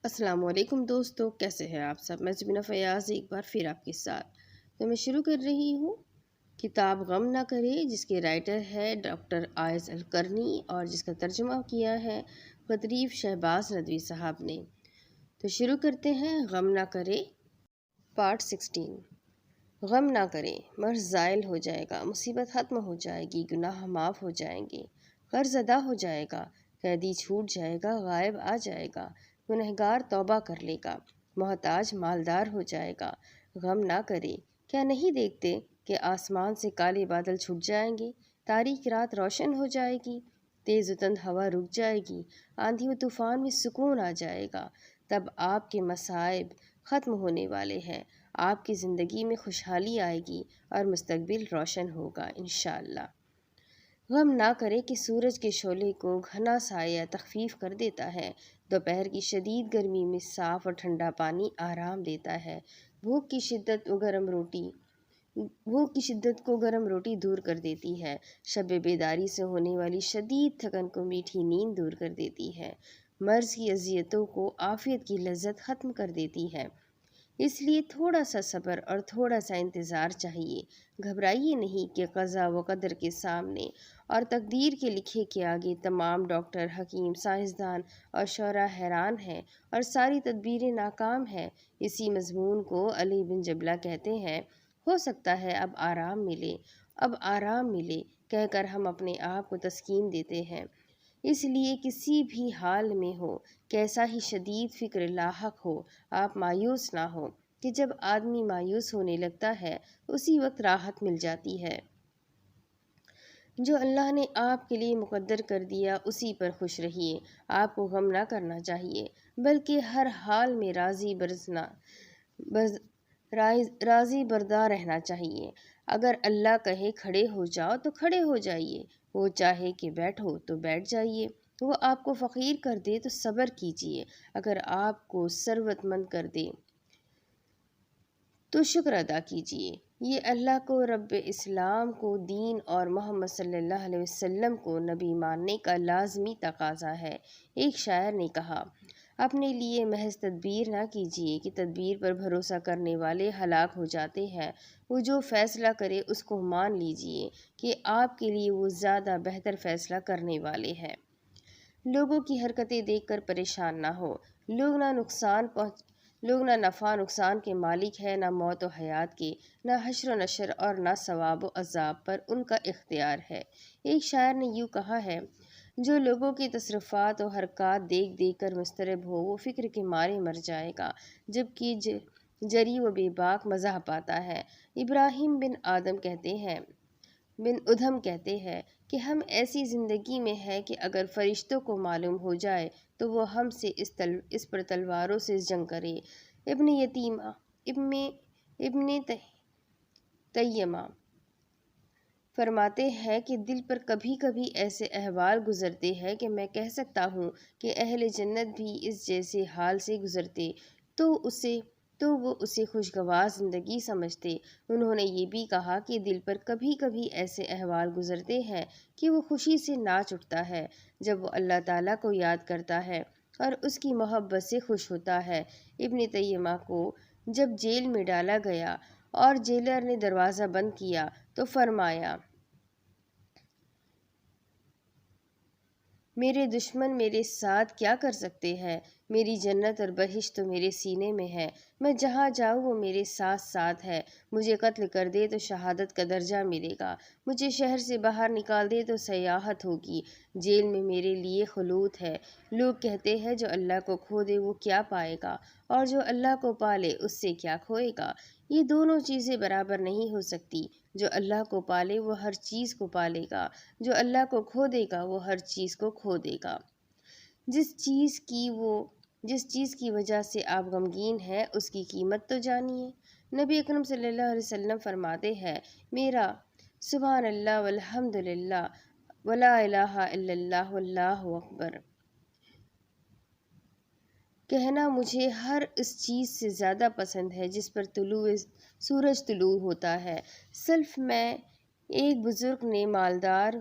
السلام علیکم دوستو، کیسے ہیں آپ سب؟ میں زبینہ فیاض ایک بار پھر آپ کے ساتھ تو میں شروع کر رہی ہوں کتاب غم نہ کرے، جس کے رائٹر ہے ڈاکٹر آئز القرنی اور جس کا ترجمہ کیا ہے قطریف شہباز ندوی صاحب نے۔ تو شروع کرتے ہیں غم نہ کرے پارٹ 16۔ غم نہ کرے، مرض زائل ہو جائے گا، مصیبت ختم ہو جائے گی، گناہ معاف ہو جائیں گے، قرض ادا ہو جائے گا، قیدی چھوٹ جائے گا، غائب آ جائے گا، گنہگار توبہ کر لے گا، محتاج مالدار ہو جائے گا۔ غم نہ کرے، کیا نہیں دیکھتے کہ آسمان سے کالے بادل چھٹ جائیں گے، تاریک رات روشن ہو جائے گی، تیز و تند ہوا رک جائے گی، آندھی و طوفان میں سکون آ جائے گا۔ تب آپ کے مصائب ختم ہونے والے ہیں، آپ کی زندگی میں خوشحالی آئے گی اور مستقبل روشن ہوگا انشاءاللہ۔ غم نہ کرے کہ سورج کے شعلے کو گھنا سایہ تخفیف کر دیتا ہے، دوپہر کی شدید گرمی میں صاف اور ٹھنڈا پانی آرام دیتا ہے، بھوک کی شدت کو گرم روٹی دور کر دیتی ہے، شب بیداری سے ہونے والی شدید تھکن کو میٹھی نیند دور کر دیتی ہے، مرض کی اذیتوں کو عافیت کی لذت ختم کر دیتی ہے۔ اس لیے تھوڑا سا صبر اور تھوڑا سا انتظار چاہیے۔ گھبرائیے نہیں کہ قضا و قدر کے سامنے اور تقدیر کے لکھے کے آگے تمام ڈاکٹر، حکیم، سائنسدان اور شعراء حیران ہیں اور ساری تدبیریں ناکام ہیں۔ اسی مضمون کو علی بن جبلہ کہتے ہیں، ہو سکتا ہے اب آرام ملے کہہ کر ہم اپنے آپ کو تسکین دیتے ہیں۔ اس لیے کسی بھی حال میں ہو، کیسا ہی شدید فکر لاحق ہو، آپ مایوس نہ ہو کہ جب آدمی مایوس ہونے لگتا ہے اسی وقت راحت مل جاتی ہے۔ جو اللہ نے آپ کے لیے مقدر کر دیا اسی پر خوش رہیے۔ آپ کو غم نہ کرنا چاہیے بلکہ ہر حال میں راضی بردار رہنا چاہیے۔ اگر اللہ کہے کھڑے ہو جاؤ تو کھڑے ہو جائیے، وہ چاہے کہ بیٹھو تو بیٹھ جائیے، وہ آپ کو فقیر کر دے تو صبر کیجیے، اگر آپ کو ثروت مند کر دے تو شکر ادا کیجیے۔ یہ اللہ کو رب اسلام کو دین اور محمد صلی اللہ علیہ وسلم کو نبی ماننے کا لازمی تقاضا ہے۔ ایک شاعر نے کہا، اپنے لیے محض تدبیر نہ کیجیے کہ تدبیر پر بھروسہ کرنے والے ہلاک ہو جاتے ہیں، وہ جو فیصلہ کرے اس کو مان لیجیے کہ آپ کے لیے وہ زیادہ بہتر فیصلہ کرنے والے ہیں۔ لوگوں کی حرکتیں دیکھ کر پریشان نہ ہو، لوگ نہ نفع نقصان کے مالک ہے، نہ موت و حیات کے، نہ حشر و نشر اور نہ ثواب و عذاب پر ان کا اختیار ہے۔ ایک شاعر نے یوں کہا ہے، جو لوگوں کی تصرفات و حرکات دیکھ دیکھ کر مضطرب ہو وہ فکر کے مارے مر جائے گا، جبکہ جری و بے باک مزاح پاتا ہے۔ ابراہیم بن ادھم کہتے ہیں کہ ہم ایسی زندگی میں ہیں کہ اگر فرشتوں کو معلوم ہو جائے تو وہ ہم سے اس پر تلواروں سے جنگ کرے۔ ابن تیمیہ فرماتے ہیں کہ دل پر کبھی کبھی ایسے احوال گزرتے ہیں کہ میں کہہ سکتا ہوں کہ اہل جنت بھی اس جیسے حال سے گزرتے تو وہ اسے خوشگوار زندگی سمجھتے۔ انہوں نے یہ بھی کہا کہ دل پر کبھی کبھی ایسے احوال گزرتے ہیں کہ وہ خوشی سے ناچ اٹھتا ہے جب وہ اللہ تعالیٰ کو یاد کرتا ہے اور اس کی محبت سے خوش ہوتا ہے۔ ابن تیمیہ کو جب جیل میں ڈالا گیا اور جیلر نے دروازہ بند کیا تو فرمایا، میرے دشمن میرے ساتھ کیا کر سکتے ہیں؟ میری جنت اور بہشت تو میرے سینے میں ہے، میں جہاں جاؤں وہ میرے ساتھ ساتھ ہے۔ مجھے قتل کر دے تو شہادت کا درجہ ملے گا، مجھے شہر سے باہر نکال دے تو سیاحت ہوگی، جیل میں میرے لیے خلوت ہے۔ لوگ کہتے ہیں جو اللہ کو کھو دے وہ کیا پائے گا، اور جو اللہ کو پالے اس سے کیا کھوئے گا؟ یہ دونوں چیزیں برابر نہیں ہو سکتی۔ جو اللہ کو پالے وہ ہر چیز کو پالے گا، جو اللہ کو کھو دے گا وہ ہر چیز کو کھو دے گا۔ جس چیز کی وجہ سے آپ غمگین ہیں اس کی قیمت تو جانیے۔ نبی اکرم صلی اللہ علیہ وسلم فرماتے ہیں، میرا سبحان اللہ والحمد للہ ولا الہ الا اللہ واللہ اکبر کہنا مجھے ہر اس چیز سے زیادہ پسند ہے جس پر سورج طلوع ہوتا ہے۔ سلف میں ایک بزرگ نے مالدار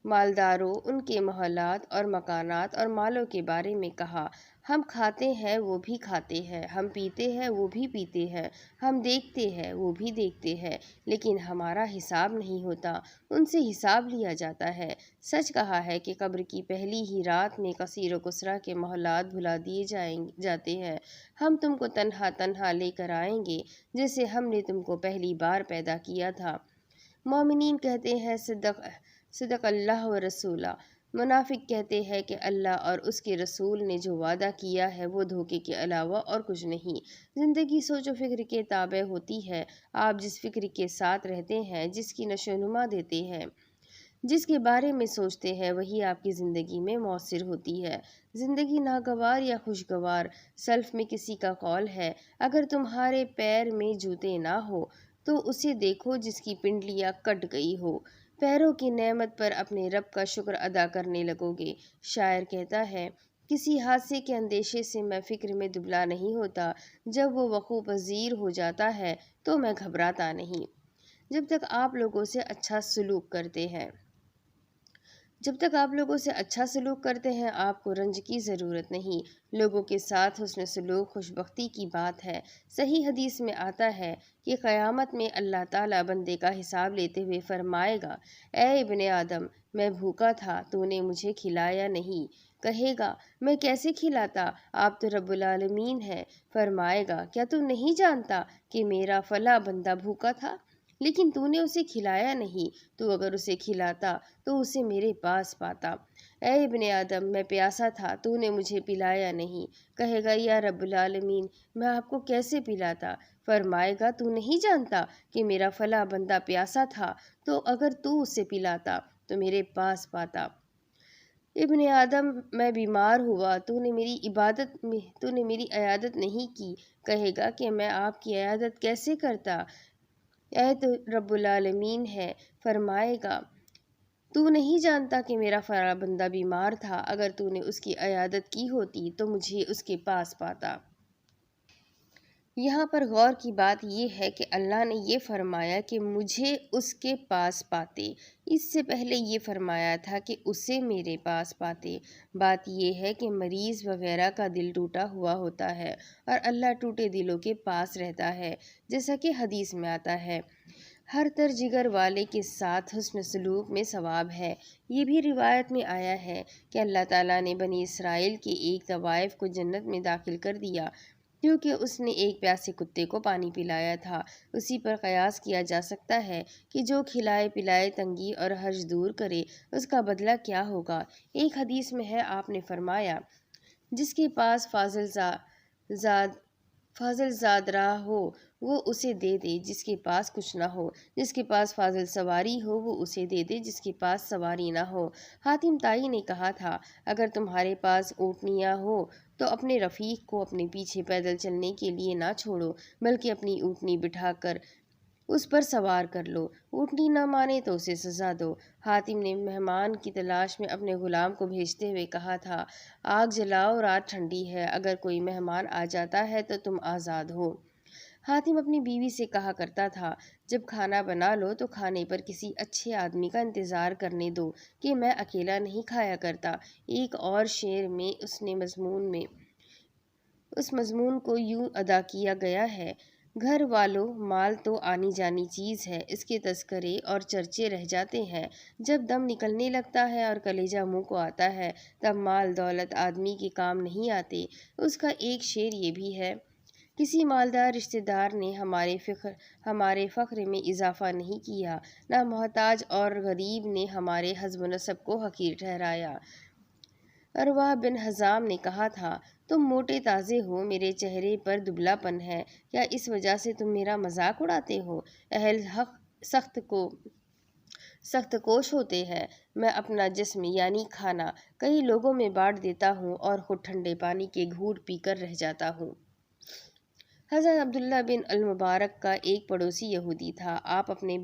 مالداروں، ان کے محلات اور مکانات اور مالوں کے بارے میں کہا، ہم کھاتے ہیں وہ بھی کھاتے ہیں، ہم پیتے ہیں وہ بھی پیتے ہیں، ہم دیکھتے ہیں وہ بھی دیکھتے ہیں، لیکن ہمارا حساب نہیں ہوتا، ان سے حساب لیا جاتا ہے۔ سچ کہا ہے کہ قبر کی پہلی ہی رات میں کثیر و کثرہ کے محلات بھلا دیے جاتے ہیں۔ ہم تم کو تنہا تنہا لے کر آئیں گے جیسے ہم نے تم کو پہلی بار پیدا کیا تھا۔ مومنین کہتے ہیں صدق اللہ و رسولہ۔ منافق کہتے ہیں کہ اللہ اور اس کے رسول نے جو وعدہ کیا ہے وہ دھوکے کے علاوہ اور کچھ نہیں۔ زندگی سوچ و فکر کے تابع ہوتی ہے۔ آپ جس فکر کے ساتھ رہتے ہیں، جس کی نشو و نما دیتے ہیں، جس کے بارے میں سوچتے ہیں، وہی آپ کی زندگی میں مؤثر ہوتی ہے۔ زندگی ناگوار یا خوشگوار، سلف میں کسی کا قول ہے، اگر تمہارے پیر میں جوتے نہ ہو تو اسے دیکھو جس کی پنڈلیاں کٹ گئی ہو، پیروں کی نعمت پر اپنے رب کا شکر ادا کرنے لگو گے۔ شاعر کہتا ہے، کسی حادثے کے اندیشے سے میں فکر میں دبلا نہیں ہوتا، جب وہ وقوع پذیر ہو جاتا ہے تو میں گھبراتا نہیں۔ جب تک آپ لوگوں سے اچھا سلوک کرتے ہیں آپ کو رنج کی ضرورت نہیں۔ لوگوں کے ساتھ حسن سلوک خوش بختی کی بات ہے۔ صحیح حدیث میں آتا ہے کہ قیامت میں اللہ تعالیٰ بندے کا حساب لیتے ہوئے فرمائے گا، اے ابن آدم، میں بھوکا تھا، تو نے مجھے کھلایا نہیں۔ کہے گا، میں کیسے کھلاتا، آپ تو رب العالمین ہے۔ فرمائے گا، کیا تو نہیں جانتا کہ میرا فلاں بندہ بھوکا تھا، لیکن تو نے اسے کھلایا نہیں، تو اگر اسے کھلاتا تو اسے میرے پاس پاتا۔ اے ابن آدم، میں پیاسا تھا، تو نے مجھے پلایا نہیں۔ کہے گا، یا رب العالمین، میں آپ کو کیسے پلاتا؟ فرمائے گا، تو نہیں جانتا کہ میرا فلاں بندہ پیاسا تھا، تو اگر تو اسے پلاتا تو میرے پاس پاتا۔ ابن آدم، میں بیمار ہوا، تو نے میری عیادت نہیں کی۔ کہے گا کہ میں آپ کی عیادت کیسے کرتا، اے تو رب العالمین ہے۔ فرمائے گا، تو نہیں جانتا کہ میرا فلاں بندہ بیمار تھا، اگر تو نے اس کی عیادت کی ہوتی تو مجھے اس کے پاس پاتا۔ یہاں پر غور کی بات یہ ہے کہ اللہ نے یہ فرمایا کہ مجھے اس کے پاس پاتے، اس سے پہلے یہ فرمایا تھا کہ اسے میرے پاس پاتے۔ بات یہ ہے کہ مریض وغیرہ کا دل ٹوٹا ہوا ہوتا ہے اور اللہ ٹوٹے دلوں کے پاس رہتا ہے، جیسا کہ حدیث میں آتا ہے، ہر تر جگر والے کے ساتھ حسن سلوک میں ثواب ہے۔ یہ بھی روایت میں آیا ہے کہ اللہ تعالیٰ نے بنی اسرائیل کے ایک طوائف کو جنت میں داخل کر دیا کیونکہ اس نے ایک پیاسے کتے کو پانی پلایا تھا۔ اسی پر قیاس کیا جا سکتا ہے کہ جو کھلائے پلائے تنگی اور حرج دور کرے اس کا بدلہ کیا ہوگا۔ ایک حدیث میں ہے، آپ نے فرمایا، جس کے پاس فاضل زاد رہا ہو وہ اسے دے دے جس کے پاس کچھ نہ ہو، جس کے پاس فاضل سواری ہو وہ اسے دے دے جس کے پاس سواری نہ ہو۔ حاتم طائی نے کہا تھا، اگر تمہارے پاس اونٹنیاں ہو تو اپنے رفیق کو اپنے پیچھے پیدل چلنے کے لیے نہ چھوڑو، بلکہ اپنی اونٹنی بٹھا کر اس پر سوار کر لو، اونٹنی نہ مانے تو اسے سزا دو۔ حاتم نے مہمان کی تلاش میں اپنے غلام کو بھیجتے ہوئے کہا تھا، آگ جلاؤ، رات ٹھنڈی ہے، اگر کوئی مہمان آ جاتا ہے تو تم آزاد ہو۔ حاتم اپنی بیوی سے کہا کرتا تھا، جب کھانا بنا لو تو کھانے پر کسی اچھے آدمی کا انتظار کرنے دو کہ میں اکیلا نہیں کھایا کرتا۔ ایک اور شعر میں اس مضمون کو یوں ادا کیا گیا ہے، گھر والوں، مال تو آنی جانی چیز ہے، اس کے تذکرے اور چرچے رہ جاتے ہیں، جب دم نکلنے لگتا ہے اور کلیجہ منہ کو آتا ہے تب مال دولت آدمی کے کام نہیں آتے۔ اس کا ایک شعر یہ بھی ہے، کسی مالدار رشتہ دار نے ہمارے فخر میں اضافہ نہیں کیا، نہ محتاج اور غریب نے ہمارے حسب و نسب کو حقیر ٹھہرایا۔ ارواح بن حزام نے کہا تھا، تم موٹے تازے ہو، میرے چہرے پر دبلا پن ہے، کیا اس وجہ سے تم میرا مذاق اڑاتے ہو؟ اہل حق سخت کوش ہوتے ہیں، میں اپنا جسم یعنی کھانا کئی لوگوں میں بانٹ دیتا ہوں اور خود ٹھنڈے پانی کے گھونٹ پی کر رہ جاتا ہوں۔ حضرت عبداللہ بن المبارک کا ایک پڑوسی یہودی تھا۔ آپ اپنے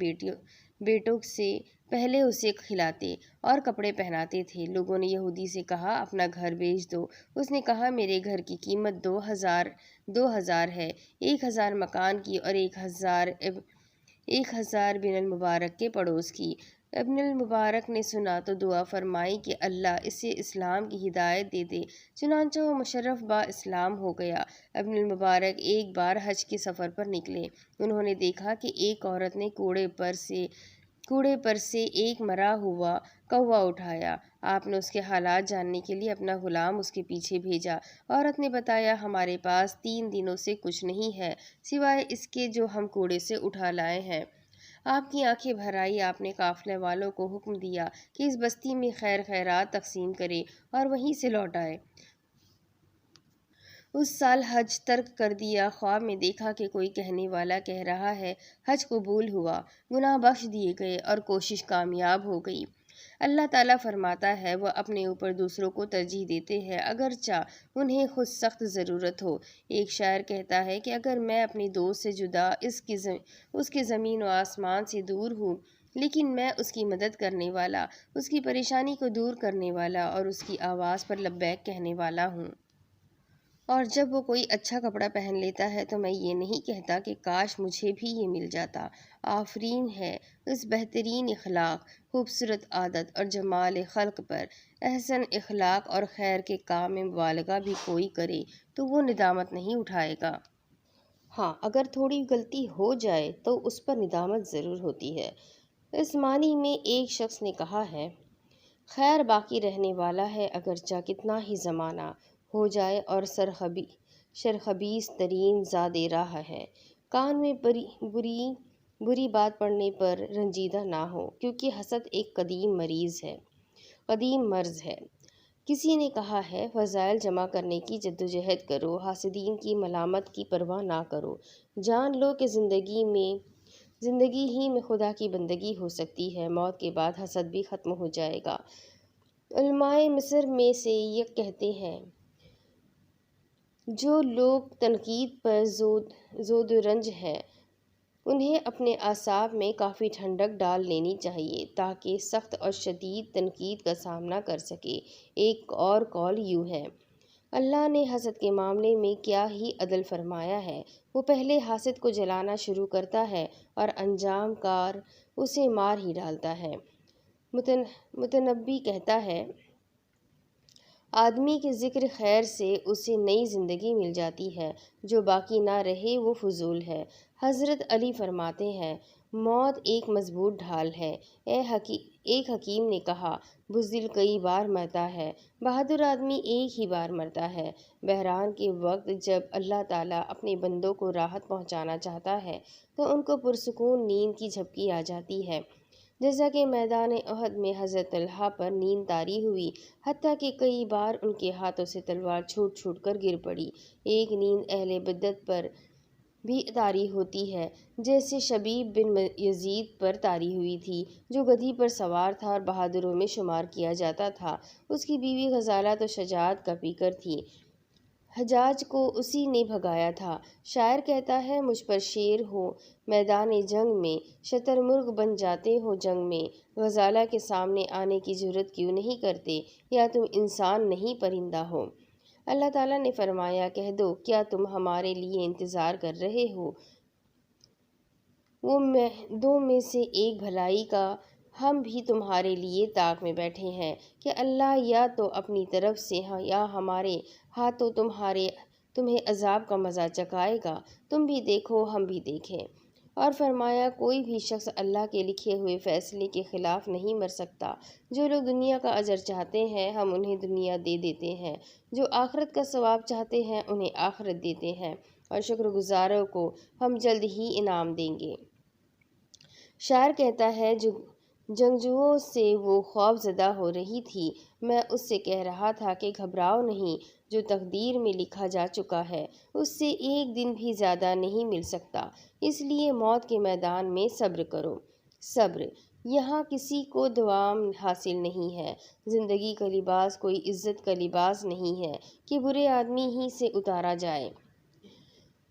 بیٹوں سے پہلے اسے کھلاتے اور کپڑے پہناتے تھے۔ لوگوں نے یہودی سے کہا، اپنا گھر بیچ دو۔ اس نے کہا، میرے گھر کی قیمت 2000 ہے، 1000 مکان کی اور 1000 بن المبارک کے پڑوس کی۔ ابن المبارک نے سنا تو دعا فرمائی کہ اللہ اسے اسلام کی ہدایت دے دے، چنانچہ وہ مشرف با اسلام ہو گیا۔ ابن المبارک ایک بار حج کے سفر پر نکلے۔ انہوں نے دیکھا کہ ایک عورت نے کوڑے پر سے ایک مرا ہوا کوا اٹھایا۔ آپ نے اس کے حالات جاننے کے لیے اپنا غلام اس کے پیچھے بھیجا۔ عورت نے بتایا، ہمارے پاس 3 دنوں سے کچھ نہیں ہے سوائے اس کے جو ہم کوڑے سے اٹھا لائے ہیں۔ آپ کی آنکھیں بھر آئی۔ آپ نے قافلے والوں کو حکم دیا کہ اس بستی میں خیر خیرات تقسیم کرے اور وہیں سے لوٹ آئے۔ اس سال حج ترک کر دیا۔ خواب میں دیکھا کہ کوئی کہنے والا کہہ رہا ہے، حج قبول ہوا، گناہ بخش دیے گئے اور کوشش کامیاب ہو گئی۔ اللہ تعالیٰ فرماتا ہے، وہ اپنے اوپر دوسروں کو ترجیح دیتے ہیں اگرچہ انہیں خود سخت ضرورت ہو۔ ایک شاعر کہتا ہے کہ اگر میں اپنے دوست سے جدا اس کے زمین و آسمان سے دور ہوں، لیکن میں اس کی مدد کرنے والا، اس کی پریشانی کو دور کرنے والا اور اس کی آواز پر لبیک کہنے والا ہوں۔ اور جب وہ کوئی اچھا کپڑا پہن لیتا ہے تو میں یہ نہیں کہتا کہ کاش مجھے بھی یہ مل جاتا۔ آفرین ہے اس بہترین اخلاق، خوبصورت عادت اور جمال خلق پر۔ احسن اخلاق اور خیر کے کام میں مبالغہ بھی کوئی کرے تو وہ ندامت نہیں اٹھائے گا۔ ہاں، اگر تھوڑی غلطی ہو جائے تو اس پر ندامت ضرور ہوتی ہے۔ اس معنی میں ایک شخص نے کہا ہے، خیر باقی رہنے والا ہے اگرچہ کتنا ہی زمانہ ہو جائے اور شرخبیث ترین زاد راہ ہے۔ کان میں بری بات پڑنے پر رنجیدہ نہ ہو، کیونکہ حسد ایک قدیم مرض ہے۔ کسی نے کہا ہے، فضائل جمع کرنے کی جدوجہد کرو، حاسدین کی ملامت کی پرواہ نہ کرو۔ جان لو کہ زندگی ہی میں خدا کی بندگی ہو سکتی ہے، موت کے بعد حسد بھی ختم ہو جائے گا۔ علماء مصر میں سے یک کہتے ہیں، جو لوگ تنقید پر زود و رنج ہیں انہیں اپنے اعصاب میں کافی ٹھنڈک ڈال لینی چاہیے تاکہ سخت اور شدید تنقید کا سامنا کر سکے۔ ایک اور قول یوں ہے، اللہ نے حسد کے معاملے میں کیا ہی عدل فرمایا ہے، وہ پہلے حاسد کو جلانا شروع کرتا ہے اور انجام کار اسے مار ہی ڈالتا ہے۔ متنبی کہتا ہے، آدمی کے ذکر خیر سے اسے نئی زندگی مل جاتی ہے، جو باقی نہ رہے وہ فضول ہے۔ حضرت علی فرماتے ہیں، موت ایک مضبوط ڈھال ہے۔ ایک حکیم نے کہا، بزدل کئی بار مرتا ہے، بہادر آدمی ایک ہی بار مرتا ہے۔ بحران کے وقت جب اللہ تعالیٰ اپنے بندوں کو راحت پہنچانا چاہتا ہے تو ان کو پرسکون نیند کی جھپکی آ جاتی ہے، جیسا کہ میدان احد میں حضرت طلحہ پر نیند طاری ہوئی، حتیٰ کہ کئی بار ان کے ہاتھوں سے تلوار چھوٹ کر گر پڑی۔ ایک نیند اہل بدعت پر بھی طاری ہوتی ہے، جیسے شبیب بن یزید پر طاری ہوئی تھی، جو گدھی پر سوار تھا اور بہادروں میں شمار کیا جاتا تھا۔ اس کی بیوی غزالہ تو شجاعت کا پیکر تھی، حجاج کو اسی نے بھگایا تھا۔ شاعر کہتا ہے، مجھ پر شیر ہو میدان جنگ میں، شتر مرغ بن جاتے ہو جنگ میں، غزالہ کے سامنے آنے کی جرأت کیوں نہیں کرتے، یا تم انسان نہیں پرندہ ہو؟ اللہ تعالیٰ نے فرمایا، کہہ دو، کیا تم ہمارے لیے انتظار کر رہے ہو؟ وہ دو میں سے ایک بھلائی کا، ہم بھی تمہارے لیے طاق میں بیٹھے ہیں کہ اللہ یا تو اپنی طرف سے یا ہمارے ہاتھوں تمہیں عذاب کا مزہ چکھائے گا، تم بھی دیکھو ہم بھی دیکھیں۔ اور فرمایا، کوئی بھی شخص اللہ کے لکھے ہوئے فیصلے کے خلاف نہیں مر سکتا۔ جو لوگ دنیا کا اجر چاہتے ہیں ہم انہیں دنیا دے دیتے ہیں، جو آخرت کا ثواب چاہتے ہیں انہیں آخرت دیتے ہیں، اور شکر گزاروں کو ہم جلد ہی انعام دیں گے۔ شاعر کہتا ہے، جنگجوؤں سے وہ خوف زدہ ہو رہی تھی، میں اس سے کہہ رہا تھا کہ گھبراؤ نہیں، جو تقدیر میں لکھا جا چکا ہے اس سے ایک دن بھی زیادہ نہیں مل سکتا، اس لیے موت کے میدان میں صبر کرو۔ صبر، یہاں کسی کو دوام حاصل نہیں ہے۔ زندگی کا لباس کوئی عزت کا لباس نہیں ہے کہ برے آدمی ہی سے اتارا جائے۔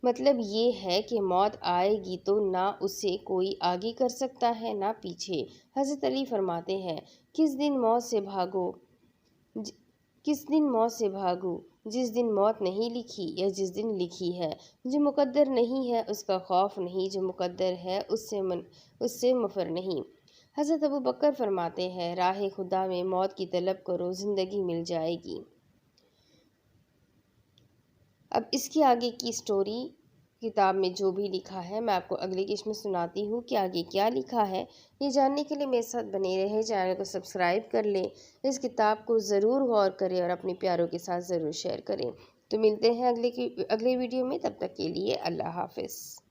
مطلب یہ ہے کہ موت آئے گی تو نہ اسے کوئی آگے کر سکتا ہے نہ پیچھے۔ حضرت علی فرماتے ہیں، کس دن موت سے بھاگو، جس دن موت نہیں لکھی یا جس دن لکھی ہے۔ جو مقدر نہیں ہے اس کا خوف نہیں، جو مقدر ہے اس سے مفر نہیں۔ حضرت ابو بکر فرماتے ہیں راہ خدا میں موت کی طلب کرو، زندگی مل جائے گی۔ اب اس کی آگے کی سٹوری کتاب میں جو بھی لکھا ہے میں آپ کو اگلی قسط میں سناتی ہوں کہ آگے کیا لکھا ہے۔ یہ جاننے کے لیے میرے ساتھ بنے رہے، چینل کو سبسکرائب کر لیں، اس کتاب کو ضرور غور کریں اور اپنے پیاروں کے ساتھ ضرور شیئر کریں۔ تو ملتے ہیں اگلے ویڈیو میں، تب تک کے لیے اللہ حافظ۔